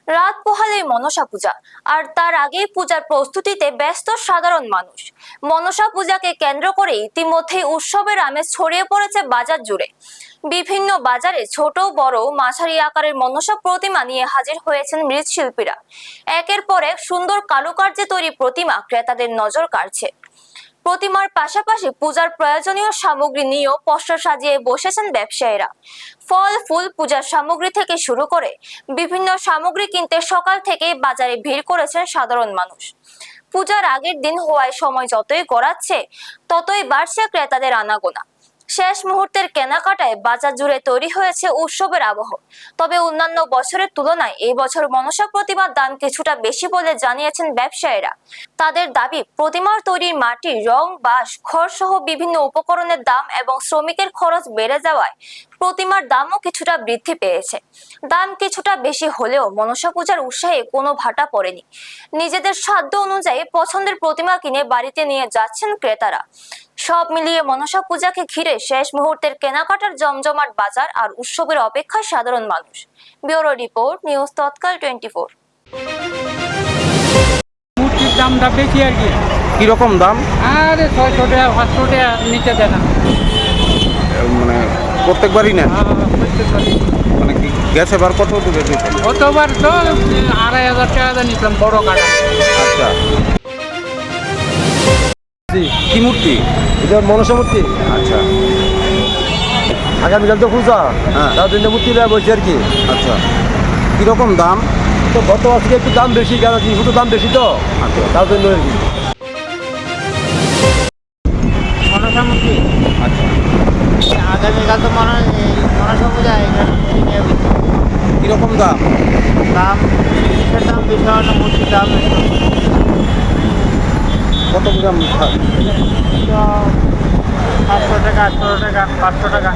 রাত পোহালেই মনসা পূজা, আর তার আগেই পূজার প্রস্তুতিতে ব্যস্ত সাধারণ মানুষ। মনসা পূজাকে কেন্দ্র করে ইতিমধ্যেই উৎসবের আমেজ ছড়িয়ে পড়েছে বাজার জুড়ে। বিভিন্ন বাজারে ছোট বড় মাঝারি আকারের মনসা প্রতিমা নিয়ে হাজির হয়েছেন মৃৎশিল্পীরা। একের পর এক সুন্দর কারুকার্যে তৈরি প্রতিমা ক্রেতাদের নজর কাড়ছে। প্রতিমার পাশাপাশি পূজার প্রয়োজনীয় সামগ্রী নিয়েও পসরা সাজিয়ে বসেছেন ব্যবসায়ীরা। ফল ফুল পূজার সামগ্রী থেকে শুরু করে বিভিন্ন সামগ্রী কিনতে সকাল থেকেই বাজারে ভিড় করেছেন সাধারণ মানুষ। পূজার আগের দিন হওয়ায় সময় যতই গড়াচ্ছে ততই বাড়ছে ক্রেতাদের আনাগোনা। শেষ মুহূর্তের কেনাকাটায় বাজার জুড়ে তৈরি হয়েছে উৎসবের আবহ। তবে অন্যান্য বছরের তুলনায় এই বছর মনসা প্রতিমার দাম কিছুটা বেশি বলে জানিয়েছেন ব্যবসায়ীরা। তাদের দাবি, প্রতিমার তৈরির মাটি, রং, বাঁশ, খড় সহ বিভিন্ন উপকরণের দাম এবং শ্রমিকের খরচ বেড়ে যাওয়ায় প্রতিমার দামও কিছুটা বৃদ্ধি পেয়েছে। দাম কিছুটা বেশি হলেও মনসা পূজার উৎসাহে কোনো ভাটা পড়েনি। নিজেদের সাধ্য অনুযায়ী পছন্দের প্রতিমা কিনে বাড়িতে নিয়ে যাচ্ছেন ক্রেতারা। সব মিলিয়ে মনসা পূজাকে ঘিরে শেষ মুহূর্তের কেনাকাটার জমজমাট বাজার আর উৎসবের অপেক্ষায় সাধারণ মানুষ। ব্যুরো রিপোর্ট, নিউজ তৎকাল 24। মূর্তির দামটা বেশি আর কি। কিরকম দাম? আরে 600 টাকা 500 টাকা নিচে দেয় না। মানে প্রত্যেকবারই নেন? বুঝতে পারি। মানে কি গ্যাস এবার কত দেবে দিতেন? গতবার তো 2500 টাকা দিয়ে নিতাম বড় কাটা। আচ্ছা, কি মূর্তি? এটা মনসা মূর্তি। আচ্ছা আগামীকাল তো পূজা, হ্যাঁ। তার জন্য মূর্তি বলছি আর কি। আচ্ছা, কিরকম দাম? তো গত আজকে একটু দাম বেশি, কেন জিনিসপত্র দাম বেশি তো, আচ্ছা তার জন্য আর কি। মনসা মূর্তি আচ্ছা, আগামীকাল তো মনসা পূজা, কিরকম দাম? দাম জিনিসের দাম বেশি হয় না, মূর্তির দাম কত গ্রাম? 500 টাকা 800 টাকা 500 টাকা।